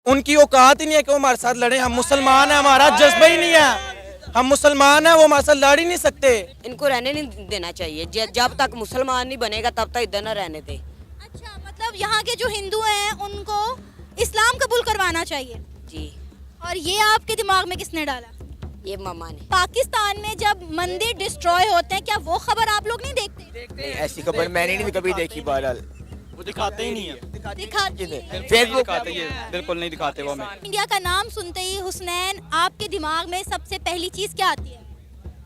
उनकी औकात ही नहीं है कि वो हमारे साथ लड़े। हम मुसलमान हैं, हमारा जज्बा ही नहीं है। हम मुसलमान हैं, वो हमारे साथ लड़ ही नहीं सकते। इनको रहने नहीं देना चाहिए। जब तक मुसलमान नहीं बनेगा तब तक इधर न रहने दे। अच्छा, मतलब यहाँ के जो हिंदू हैं उनको इस्लाम कबूल करवाना चाहिए। जी, और ये आपके दिमाग में किसने डाला? ये मम्मा ने। पाकिस्तान में जब मंदिर डिस्ट्रॉय होते हैं, क्या वो खबर आप लोग नहीं देखते? नहीं, ऐसी खबर मैंने नहीं कभी देखी। बहरहाल वो दिखाते ही नहीं है। दिखाते हैं। फेसबुक दिखाते ही बिल्कुल नहीं दिखाते वो हमें। इंडिया का नाम सुनते ही हुसनैन, आपके दिमाग में सबसे पहली चीज क्या आती है?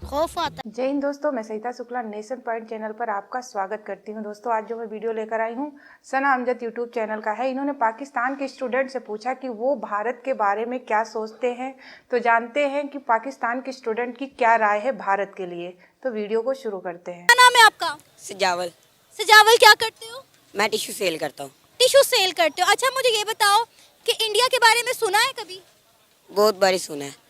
खौफ आता है। जय हिंद दोस्तों, मैं Savita Shukla nation point channel पर आपका स्वागत करती हूं। दोस्तों, आज जो मैं वीडियो लेकर आई हूं सना अमजद यूट्यूब चैनल का है। इन्होंने पाकिस्तान के स्टूडेंट से पूछा कि वो भारत के बारे में क्या सोचते हैं। तो जानते हैं कि पाकिस्तान के स्टूडेंट की क्या राय है भारत के लिए। तो वीडियो को शुरू करते हैं। क्या नाम है आपका? सजावल। सजावल, क्या करते हो? मैं टिश्यू सेल करता हूँ। टिश्यू सेल करते हो। अच्छा, मुझे ये बताओ कि इंडिया के बारे में सुना है कभी? बहुत बारी सुना है।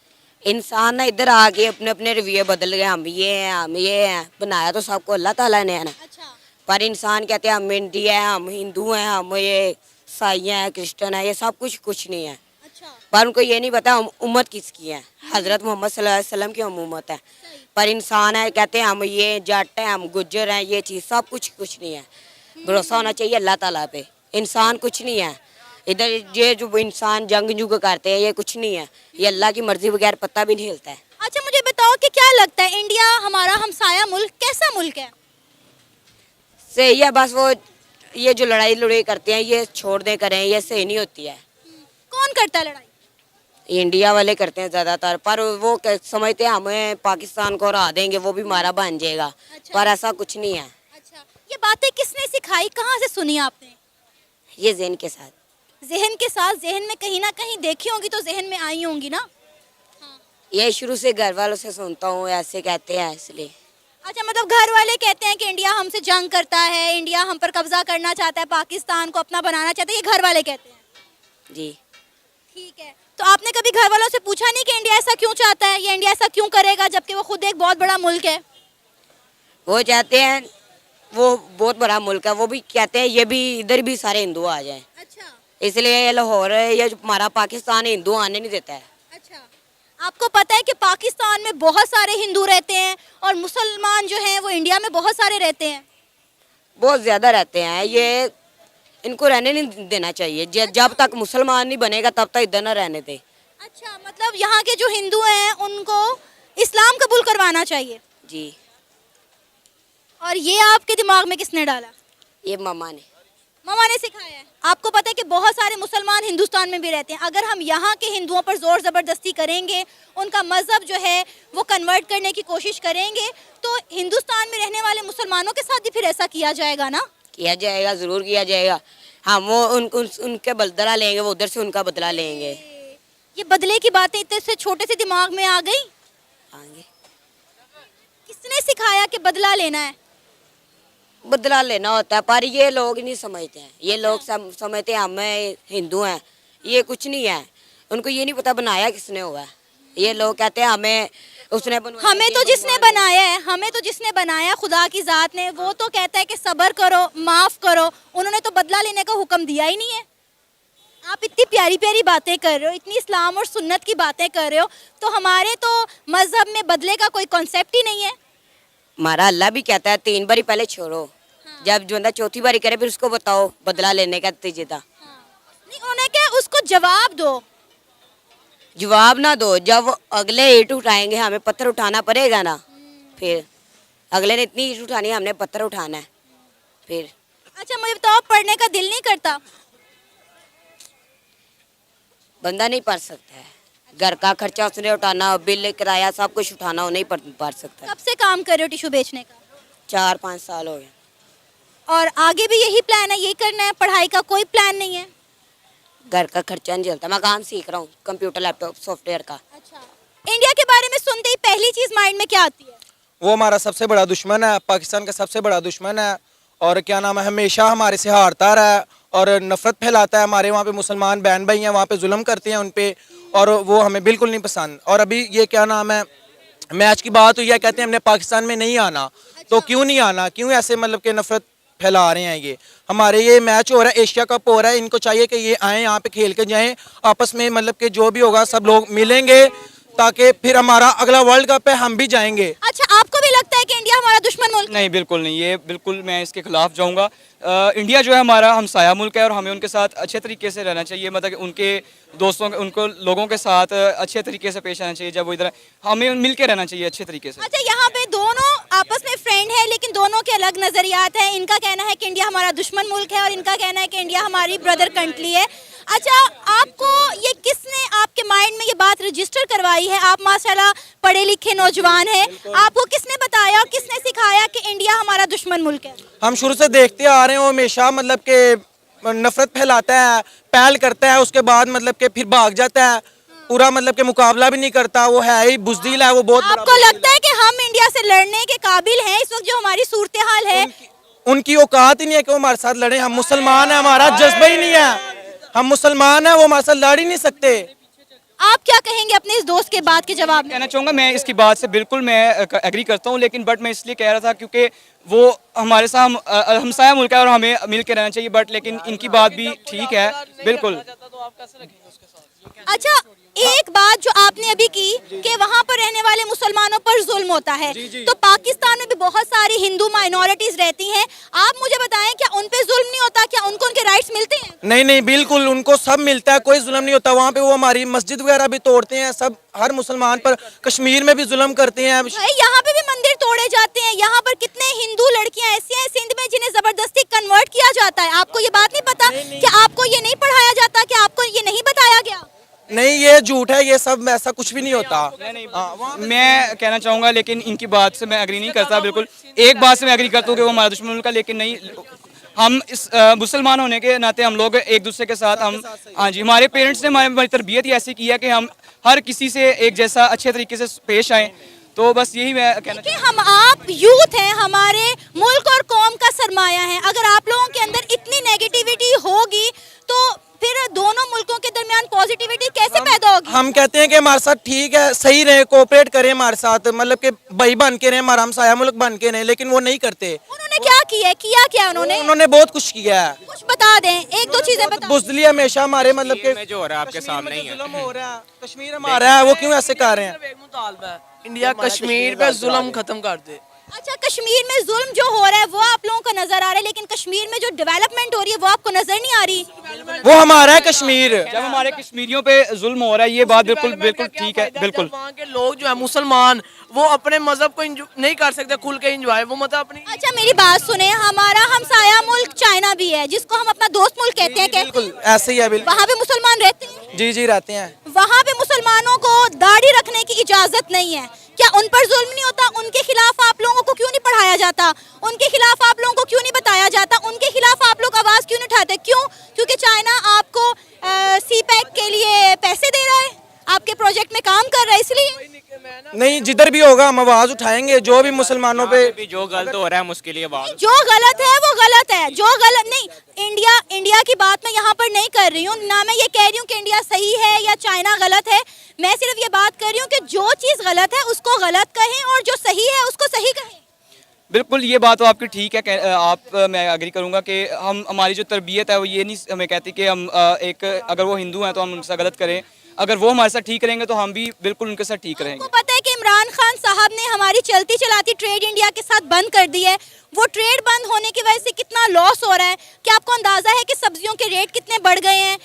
इंसान ना इधर आके अपने अपने रवैये बदल गए। हम ये हैं, हम ये हैं। बनाया तो सबको अल्लाह ताला ने है ना। अच्छा, पर इंसान कहते हैं हम इंडिया हैं, हम हिंदू हैं, हम ये ईसाई हैं, क्रिश्चियन हैं। ये सब कुछ नहीं है। अच्छा, पर उनको ये नहीं पता हम उम्मत किसकी है। हजरत मोहम्मद सल्लल्लाहु अलैहि वसल्लम की हम उम्मत है। पर इंसान है, कहते हैं हम ये जट हैं, हम गुज्जर हैं। ये चीज़ सब कुछ नहीं है। भरोसा होना चाहिए अल्लाह ताला पे। इंसान कुछ नहीं है। इधर ये जो इंसान जंग जुग करते हैं ये कुछ नहीं है। ये अल्लाह की मर्जी बगैर पत्ता भी नहीं हिलता है। अच्छा, मुझे बताओ कि क्या लगता है इंडिया हमारा हमसाया मुल्क कैसा मुल्क है? सही है, बस वो ये जो लड़ाई लड़ाई करते हैं ये छोड़ दे करें, ये सही नहीं होती है। कौन करता है लड़ाई? इंडिया वाले करते हैं ज़्यादातर। पर वो समझते हैं हमें पाकिस्तान को हरा देंगे, वो भी हमारा बन जाएगा। अच्छा। पर ऐसा कुछ नहीं है। अच्छा, ये बातें किसने सिखाई, कहाँ से सुनी आपने? ये ज़हन के साथ। जहन के साथ, जहन में कहीं ना कहीं देखी होंगी तो जहन में आई होंगी ना। ये शुरू से घर वालों से सुनता हूँ, ऐसे कहते हैं इसलिए। अच्छा, मतलब घर वाले कहते हैं कि इंडिया हमसे जंग करता है, इंडिया हम पर कब्जा करना चाहता है, पाकिस्तान को अपना बनाना चाहता है, ये घर वाले कहते हैं। जी। ठीक है, तो आपने कभी घर वालों से पूछा नहीं कि इंडिया ऐसा क्यों चाहता है या इंडिया ऐसा क्यों करेगा, जबकि वो खुद एक बहुत बड़ा मुल्क है? वो चाहते हैं, वो बहुत बड़ा मुल्क है, वो भी कहते हैं ये भी इधर भी सारे हिंदू आ जाएं। अच्छा, इसलिए ये लाहौर ये जो हमारा पाकिस्तान हिंदू आने नहीं देता है। अच्छा, आपको पता है कि पाकिस्तान में बहुत सारे हिंदू रहते हैं और मुसलमान जो हैं वो इंडिया में बहुत सारे रहते हैं। बहुत ज़्यादा रहते हैं। ये इनको रहने नहीं देना चाहिए। जब तक मुसलमान नहीं बनेगा तब तक इधर न रहने दे। अच्छा, मतलब यहाँ के जो हिंदू हैं उनको इस्लाम कबूल करवाना चाहिए। जी। और ये आपके दिमाग में किसने डाला? ये मम्मा ने। मामा ने सिखाया है। आपको पता है कि बहुत सारे मुसलमान हिंदुस्तान में भी रहते हैं। अगर हम यहाँ के हिंदुओं पर जोर ज़बरदस्ती करेंगे, उनका मज़हब जो है वो कन्वर्ट करने की कोशिश करेंगे, तो हिंदुस्तान में रहने वाले मुसलमानों के साथ भी फिर ऐसा किया जाएगा ना? किया जाएगा, ज़रूर किया जाएगा। हम वो उनके बदला लेंगे, वो उधर से उनका बदला लेंगे। ये बदले की बातें इतने से छोटे से दिमाग में आ गई। आगे किसने सिखाया कि बदला लेना है? बदला लेना होता है, पर ये लोग नहीं समझते हैं। ये लोग समझते हैं हमें हिंदू हैं। ये कुछ नहीं है। उनको ये नहीं पता बनाया किसने हुआ है। ये लोग कहते हैं हमें उसने बनवाया। हमें तो जिसने बनाया है, हमें तो जिसने बनाया खुदा की ज़ात ने, वो तो कहता है कि सब्र करो, माफ़ करो। उन्होंने तो बदला लेने का हुक्म दिया ही नहीं है। आप इतनी प्यारी प्यारी बातें कर रहे हो, इतनी इस्लाम और सुन्नत की बातें कर रहे हो, तो हमारे तो मज़हब में बदले का कोई कॉन्सेप्ट ही नहीं है। हमारा अल्लाह भी कहता है 3 बारी पहले छोड़ो। जब जो बंदा चौथी बारी करे फिर उसको बताओ बदला लेने का तरीका। नहीं, उन्हें क्या, उसको जवाब दो। जवाब ना दो। जब अगले ईंट उठाएंगे हमें पत्थर उठाना पड़ेगा ना। फिर अगले ने इतनी ईंट उठानी है, हमने पत्थर उठाना है फिर। अच्छा, मुझे बताओ, पढ़ने का दिल नहीं करता? बंदा नहीं पढ़ सकता है। घर का खर्चा उसने उठाना, बिल किराया सब कुछ उठाना, वो नहीं पढ़ सकता। कब से काम कर रहे हो टिश्यू बेचने का? 4-5 साल हो गए। और आगे भी यही प्लान है, यही करना है? पढ़ाई का कोई प्लान नहीं है? घर का खर्चा नहीं चलता। मैं काम सीख रहा हूँ, कंप्यूटर लैपटॉप सॉफ्टवेयर का। अच्छा, इंडिया के बारे में सुनते ही पहली चीज माइंड में क्या आती है? वो हमारा सबसे बड़ा दुश्मन है, पाकिस्तान का सबसे बड़ा दुश्मन है। और क्या नाम है, हमेशा हमारे से हारता रहा है और नफरत फैलाता है। हमारे वहाँ पे मुसलमान बहन भाई हैं, वहाँ पे जुल्म करते हैं उन पे, और वो हमें बिल्कुल नहीं पसंद। और अभी ये क्या नाम है, मैच की बात हुई है, कहते हैं हमने पाकिस्तान में नहीं आना। तो क्यों नहीं आना, क्यों ऐसे मतलब कि नफरत फैला रहे हैं। ये हमारे ये मैच हो रहा है, एशिया कप हो रहा है, इनको चाहिए कि ये आएँ यहाँ पे खेल के जाएँ आपस में, मतलब कि जो भी होगा सब लोग मिलेंगे ताकि फिर हमारा अगला वर्ल्ड कप है हम भी जाएंगे। अच्छा, आपको भी लगता है कि इंडिया हमारा दुश्मन मुल्क है? नहीं, बिल्कुल नहीं, ये बिल्कुल मैं इसके खिलाफ जाऊंगा। इंडिया जो है हमारा हमसाया मुल्क है और हमें उनके साथ अच्छे तरीके से रहना चाहिए, मतलब कि उनके दोस्तों उनको लोगों के साथ अच्छे तरीके से पेश आना चाहिए। जब वो इधर हमें मिल के रहना चाहिए अच्छे तरीके से। अच्छा, यहाँ पे दोनों आपस में फ्रेंड है लेकिन दोनों के अलग नजरियात हैं। इनका कहना है कि इंडिया हमारा दुश्मन मुल्क है और इनका कहना है कि इंडिया हमारी ब्रदर कंट्री है। अच्छा, आपको ये किसने आपके माइंड में ये बात रजिस्टर करवाई है? आप माशाल्लाह पढ़े लिखे नौजवान हैं, आपको किसने बताया और किसने सिखाया कि इंडिया हमारा दुश्मन मुल्क है? हम शुरू से देखते आ रहे हैं, वो हमेशा मतलब कि नफरत फैलाता है, पहल करता है, उसके बाद मतलब कि फिर भाग जाता है, पूरा मतलब कि मुकाबला भी नहीं करता, वो है ही बुज़दिल है, वो बहुत बड़ा आपको लगता है कि हम इंडिया से लड़ने के काबिल हैं इस वक्त जो हमारी सूरत हाल है? उनकी औकात ही नहीं है कि वो हमारे साथ लड़े। हम मुसलमान हैं, हमारा जज्बा ही नहीं है, हम मुसलमान हैं, वो हमारे साथ लड़ ही नहीं सकते। आप क्या कहेंगे अपने इस दोस्त के बात के जवाब में? कहना चाहूँगा मैं इसकी बात से बिल्कुल मैं एग्री करता हूँ, लेकिन बट मैं इसलिए कह रहा था क्योंकि वो हमारे साथ हमसाया मुल्क है और हमें मिल के रहना चाहिए, बट लेकिन इनकी बात भी ठीक है बिल्कुल। अच्छा, एक बात जो आपने अभी की कि वहाँ पर रहने वाले मुसलमानों पर जुल्म होता है, तो पाकिस्तान में भी बहुत सारी हिंदू माइनॉरिटीज रहती हैं, आप मुझे बताएं क्या उन पे जुल्म नहीं होता? क्या उनको उनके राइट्स मिलते हैं? नहीं नहीं, बिल्कुल उनको सब मिलता है, कोई जुल्म नहीं होता वहाँ पे। वो हमारी मस्जिद वगैरह भी तोड़ते हैं, सब हर मुसलमान पर, कश्मीर में भी जुल्म करते हैं। भाई, यहाँ पे भी मंदिर तोड़े जाते हैं, यहाँ पर कितने हिंदू लड़कियां ऐसी हैं सिंध में जिन्हें जबरदस्ती कन्वर्ट किया जाता है। आपको ये बात नहीं पता? कि आपको ये नहीं पढ़ाया जाता? कि आपको ये नहीं बताया गया? नहीं, ये झूठ है, ये सब ऐसा कुछ भी नहीं होता। मैं कहना चाहूँगा लेकिन इनकी बात से मैं एग्री नहीं करता बिल्कुल। एक बात से मैं एग्री करता हूँ कि वो हमारा दुश्मन मुल्क है, लेकिन नहीं, हम इस मुसलमान होने के नाते हम लोग एक दूसरे के साथ हम, हाँ जी, हमारे पेरेंट्स ने हमारी तरबियत ही ऐसी की है कि हम हर किसी से एक जैसा अच्छे तरीके से पेश आएँ। तो बस यही मैं कहना कि हम आप यूथ हैं, हमारे मुल्क और कौम का सरमाया है। अगर आप लोगों के अंदर इतनी नेगेटिविटी होगी तो फिर दोनों मुल्कों के दरमियान पॉजिटिविटी कैसे पैदा होगी? हम कहते हैं कि हमारे साथ ठीक है, सही रहे, कोऑपरेट करें हमारे साथ, मतलब कि भाई बन के रहे, हमारा हमसाया मुल्क बन के रहे, लेकिन वो नहीं करते। उन्होंने क्या किया है? किया क्या उन्होंने? उन्होंने बहुत कुछ किया है। कुछ बता दें, एक दो चीजें बता। बुज़दिली हमेशा हमारे मतलब के जो हो रहा है आपके सामने ही है। जुल्म हो रहा है, कश्मीर हमारा है, वो क्यों ऐसे कर रहे हैं? इंडिया कश्मीर पे जुल्म खत्म कर दे। अच्छा, कश्मीर में जुल्म जो हो रहा है वो आप लोगों को नजर आ रहा है, लेकिन कश्मीर में जो डेवलपमेंट हो रही है वो आपको नजर नहीं आ रही? वो हमारा है कश्मीर। जब हमारे कश्मीरियों पे जुल्म हो रहा है, ये बात बिल्कुल बिल्कुल ठीक है बिल्कुल। वहाँ के लोग जो है मुसलमान, वो अपने मजहब को नहीं कर सकते खुल के एंजॉय, वो मतलब अपनी। अच्छा, मेरी बात सुने, हमारा हमसाया मुल्क चाइना भी है जिसको हम अपना दोस्त मुल्क कहते हैं, बिल्कुल ऐसे ही है, बिल्कुल। वहाँ पे मुसलमान रहते हैं? जी जी, रहते हैं। वहाँ पे मुसलमानों को दाढ़ी रखने की इजाजत नहीं है, क्या उन पर जुल्म नहीं होता? उनके खिलाफ आप लोगों को क्यों नहीं पढ़ाया जाता? उनके खिलाफ आप लोगों को क्यों नहीं बताया जाता? उनके खिलाफ आप लोग आवाज क्यों नहीं उठाते? क्यों? क्योंकि चाइना आपको सी पैक के लिए पैसे दे रहा है, आपके प्रोजेक्ट में काम कर रहा है, इसलिए। नहीं, जिधर भी होगा हम आवाज उठाएंगे, जो भी मुसलमानों पे भी जो गलत हो रहा है उसके लिए बात। जो गलत है वो गलत है, जो गलत नहीं। इंडिया की बात मैं यहाँ पर नहीं कर रही हूँ, ना मैं ये कह रही हूँ कि इंडिया सही है या चाइना गलत है। मैं सिर्फ ये बात कर रही हूँ कि जो चीज़ गलत है उसको गलत कहें और जो सही है उसको सही कहें। बिल्कुल, ये बात तो आपकी ठीक है। मैं एग्री करूंगा कि हम, हमारी जो तरबियत है वो ये नहीं हमें कहती कि हम अगर वो हिंदू हैं तो हम उनसे गलत करें, अगर वो हमारे साथ ठीक रहेंगे तो हम भी बिल्कुल उनके साथ ठीक रहेंगे। आपको पता है कि इमरान खान साहब ने हमारी चलती चलाती ट्रेड इंडिया के साथ बंद कर दी है। वो ट्रेड बंद होने की वजह से कितना लॉस हो रहा है, क्या आपको अंदाजा है कि सब्जियों के रेट कितने बढ़ गए हैं?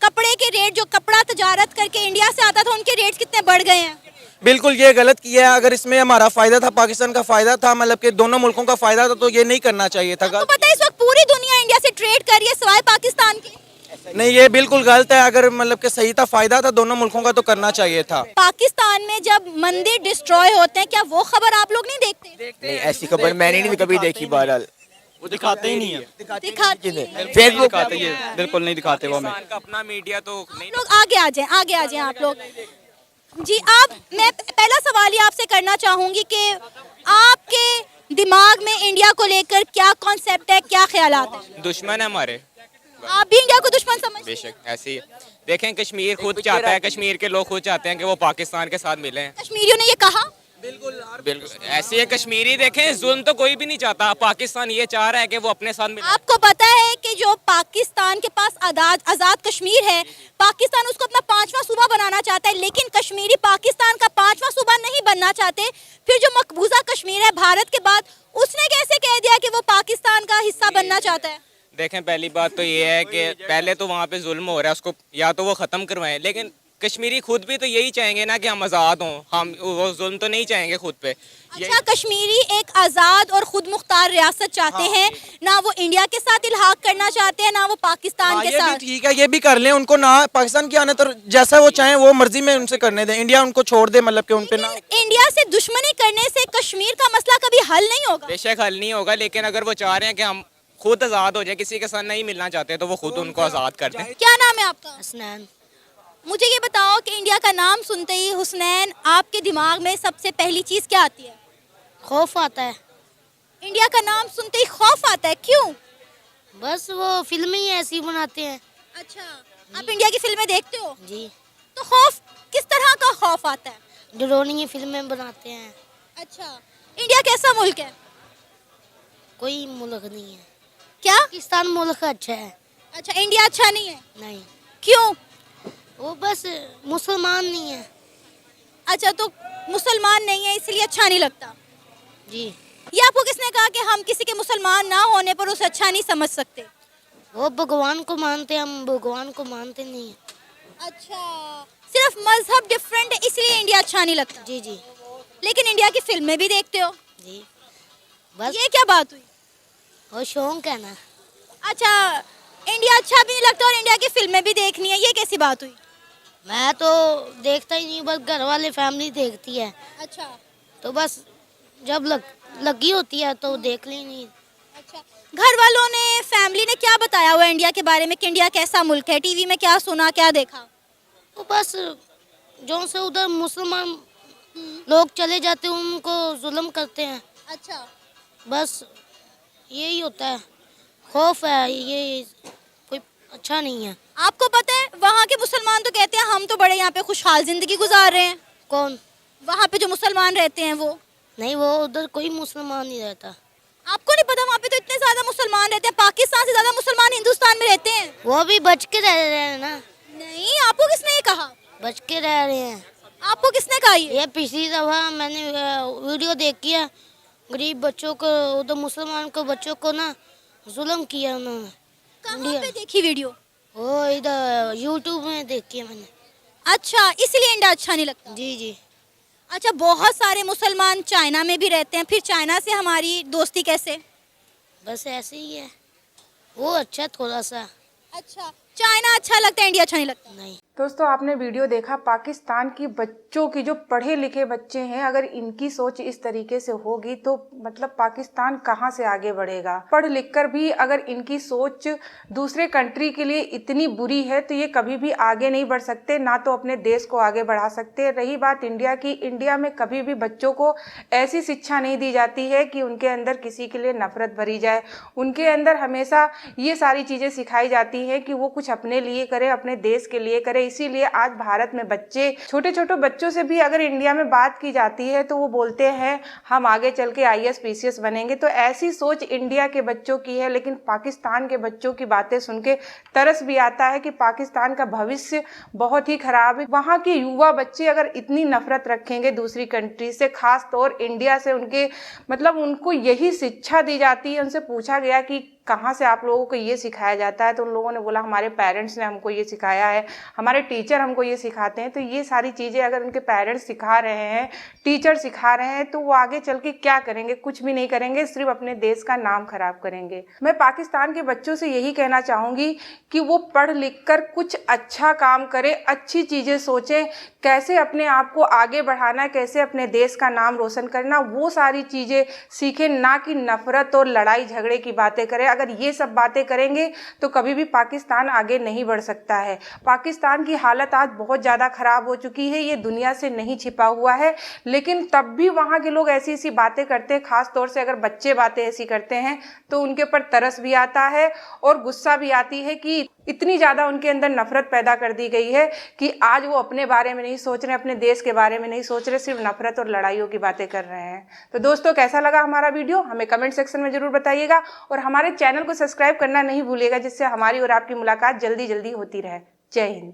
कपड़े के रेट, जो कपड़ा तजारत करके इंडिया से आता था, उनके रेट्स कितने बढ़ गए हैं? बिल्कुल ये गलत किया है। अगर इसमें हमारा फायदा था, पाकिस्तान का फायदा था, मतलब कि दोनों मुल्कों का फायदा था, तो ये नहीं करना चाहिए था। आपको पता है इस वक्त पूरी दुनिया इंडिया से ट्रेड कर रही है सिवाय पाकिस्तान के। नहीं, ये बिल्कुल गलत है। अगर मतलब कि सही था, फायदा था दोनों मुल्कों का, तो करना चाहिए था। पाकिस्तान में जब मंदिर डिस्ट्रॉय होते हैं, क्या वो खबर आप लोग नहीं देखते? नहीं, ऐसी खबर मैंने नहीं कभी देखी। बहरहाल वो दिखाते ही नहीं है, दिखाते हैं। फेसबुक दिखाते ही है, बिल्कुल नहीं दिखाते वो हमें। अपना मीडिया तो नहीं। लोग आगे आ जाएं, आगे आ जाएं आप लोग। जी, मैं पहला सवाल ये आपसे करना चाहूंगी कि आपके दिमाग में इंडिया को लेकर क्या कॉन्सेप्ट है, क्या ख्यालात हैं? दुश्मन है हमारे। आप भी इंडिया को दुश्मन समझते हैं? बेशक ऐसे ही देखें, कश्मीर खुद चाहता है, कश्मीर के लोग खुद चाहते हैं कि वो पाकिस्तान के साथ मिलें। कश्मीरियों ने ये कहा? बिल्कुल ऐसे ही कश्मीरी देखें, जुल्म तो कोई भी नहीं चाहता, पाकिस्तान ये चाह रहा है कि वो अपने साथ मिले। आपको पता है कि जो पाकिस्तान के पास आजाद कश्मीर है, पाकिस्तान उसको अपना 5वां सूबा बनाना चाहता है, लेकिन कश्मीरी पाकिस्तान का 5वां सूबा नहीं बनना चाहते। फिर जो मकबूजा कश्मीर है भारत के बाद, उसने कैसे कह दिया कि वो पाकिस्तान का हिस्सा बनना चाहता है? देखें, पहली बात तो ये है कि पहले तो वहाँ पे जुल्म हो रहा है, उसको या तो वो ख़त्म करवाएं, लेकिन कश्मीरी खुद भी तो यही चाहेंगे ना कि हम आज़ाद हों, हम वो जुल्म तो नहीं चाहेंगे खुद पे। अच्छा, कश्मीरी एक आज़ाद और खुद मुख्तार रियासत चाहते हैं, ना वो इंडिया के साथ इल्हाक करना चाहते हैं, ना वो पाकिस्तान के ये भी साथ। ठीक है, ये भी कर लें, उनको ना पाकिस्तान की आने तो जैसा वो चाहें वो मर्जी में उनसे करने दें, इंडिया उनको छोड़ दे, मतलब कि उन पे ना। इंडिया से दुश्मनी करने से कश्मीर का मसला कभी हल नहीं होगा। बेशक हल नहीं होगा, लेकिन अगर वो चाह रहे हैं कि हम खुद आज़ाद हो जाए, किसी के साथ नहीं मिलना चाहते, तो वो खुद उनको आज़ाद कर दें। क्या नाम है आपका? हसनैन। मुझे ये बताओ कि इंडिया का नाम सुनते ही हुसनैन, आपके दिमाग में सबसे पहली चीज क्या आती है? खौफ आता है। इंडिया का नाम सुनते ही खौफ आता है, क्यों? बस वो फिल्में ही ऐसी बनाते हैं। अच्छा, आप इंडिया की फिल्में देखते हो, जी। तो खौफ किस तरह का खौफ आता है? डरोनी फिल्में बनाते हैं। अच्छा, इंडिया कैसा मुल्क है? कोई मुल्क नहीं है। क्या? पाकिस्तान मुल्क अच्छा है। अच्छा, इंडिया अच्छा नहीं है, नहीं, क्यों? वो बस मुसलमान नहीं है। अच्छा, तो मुसलमान नहीं है इसलिए अच्छा नहीं लगता। जी। ये आपको किसने कहा कि हम किसी के मुसलमान ना होने पर उसे अच्छा नहीं समझ सकते? वो भगवान को मानते हैं, हम भगवान को मानते नहीं है। अच्छा, सिर्फ मजहब डिफरेंट है इसलिए इंडिया अच्छा नहीं लगता। जी जी लेकिन इंडिया की फिल्में भी देखते हो, जी। बस ये क्या बात हुई? वो शौक है ना। अच्छा, इंडिया अच्छा भी नहीं लगता और इंडिया की फिल्में भी देखनी है, ये कैसी बात हुई? मैं तो देखता ही नहीं, बस घर वाले फैमिली देखती है, अच्छा तो बस जब लगी होती है तो देख ली नहीं। अच्छा, घर वालों ने, फैमिली ने क्या बताया हुआ इंडिया के बारे में कि इंडिया कैसा मुल्क है? टीवी में क्या सुना, क्या देखा? तो बस जो से उधर मुसलमान लोग चले जाते हैं उनको जुल्म करते हैं, अच्छा, बस यही होता है। खौफ है, ये कोई अच्छा नहीं है। आपको पता है वहाँ के मुसलमान तो कहते हैं हम तो बड़े यहाँ पे खुशहाल जिंदगी गुजार रहे हैं। कौन? वहाँ पे जो मुसलमान रहते हैं वो। नहीं, वो उधर कोई मुसलमान नहीं रहता। आपको नहीं पता वहाँ पे तो इतने ज्यादा मुसलमान रहते हैं, पाकिस्तान से ज्यादा मुसलमान हिंदुस्तान में रहते हैं। वो भी बच के रह रहे हैं ना। नहीं, आपको किसने ये कहा? बच के रह रहे हैं। आपको किसने कहा ये? पिछली दफा मैंने वीडियो देखी है, गरीब बच्चों को, उधर मुसलमान को बच्चों को ना जुल्म किया उन्होंने। कहाँ पे देखी वीडियो? वो इधर यूट्यूब में देखी है मैंने। अच्छा, इसलिए इंडिया अच्छा नहीं लगता। जी जी। अच्छा, बहुत सारे मुसलमान चाइना में भी रहते हैं, फिर चाइना से हमारी दोस्ती कैसे? बस ऐसे ही है, वो अच्छा थोड़ा सा। अच्छा, चाइना अच्छा लगता है, इंडिया अच्छा नहीं लगता? नहीं। दोस्तों आपने वीडियो देखा, पाकिस्तान की बच्चों की, जो पढ़े लिखे बच्चे हैं, अगर इनकी सोच इस तरीके से होगी तो मतलब पाकिस्तान कहाँ से आगे बढ़ेगा। पढ़ लिख कर भी अगर इनकी सोच दूसरे कंट्री के लिए इतनी बुरी है तो ये कभी भी आगे नहीं बढ़ सकते, ना तो अपने देश को आगे बढ़ा सकते। रही बात इंडिया की, इंडिया में कभी भी बच्चों को ऐसी शिक्षा नहीं दी जाती है कि उनके अंदर किसी के लिए नफरत भरी जाए। उनके अंदर हमेशा ये सारी चीज़ें सिखाई जाती हैं कि वो कुछ अपने लिए करे, अपने देश के लिए करे। इसीलिए आज भारत में बच्चे, छोटे छोटे बच्चों से भी अगर इंडिया में बात की जाती है तो वो बोलते हैं हम आगे चल के IAS PCS बनेंगे। तो ऐसी सोच इंडिया के बच्चों की है, लेकिन पाकिस्तान के बच्चों की बातें सुन के तरस भी आता है कि पाकिस्तान का भविष्य बहुत ही खराब है। वहाँ के युवा बच्चे अगर इतनी नफरत रखेंगे दूसरी कंट्री से, खास तौर इंडिया से, उनके मतलब उनको यही शिक्षा दी जाती है। उनसे पूछा गया कि कहाँ से आप लोगों को ये सिखाया जाता है, तो उन लोगों ने बोला हमारे पेरेंट्स ने हमको ये सिखाया है, हमारे टीचर हमको ये सिखाते हैं। तो ये सारी चीज़ें अगर उनके पेरेंट्स सिखा रहे हैं, टीचर सिखा रहे हैं, तो वो आगे चल के क्या करेंगे? कुछ भी नहीं करेंगे, सिर्फ अपने देश का नाम खराब करेंगे। मैं पाकिस्तान के बच्चों से यही कहना चाहूँगी कि वो पढ़ लिख कर कुछ अच्छा काम करें, अच्छी चीज़ें सोचें, कैसे अपने आप को आगे बढ़ाना है, कैसे अपने देश का नाम रोशन करना, वो सारी चीज़ें सीखें, ना कि नफरत और लड़ाई झगड़े की बातें करें। अगर ये सब बातें करेंगे तो कभी भी पाकिस्तान आगे नहीं बढ़ सकता है। पाकिस्तान की हालत आज बहुत ज़्यादा ख़राब हो चुकी है, ये दुनिया से नहीं छिपा हुआ है, लेकिन तब भी वहाँ के लोग ऐसी ऐसी बातें करते हैं। ख़ास तौर से अगर बच्चे बातें ऐसी करते हैं तो उनके ऊपर तरस भी आता है और गुस्सा भी आती है कि इतनी ज़्यादा उनके अंदर नफरत पैदा कर दी गई है कि आज वो अपने बारे में नहीं सोच रहे, अपने देश के बारे में नहीं सोच रहे, सिर्फ नफरत और लड़ाइयों की बातें कर रहे हैं। तो दोस्तों, कैसा लगा हमारा वीडियो हमें कमेंट सेक्शन में ज़रूर बताइएगा और हमारे चैनल को सब्सक्राइब करना नहीं भूलिएगा, जिससे हमारी और आपकी मुलाकात जल्दी जल्दी होती रहे। जय हिंद।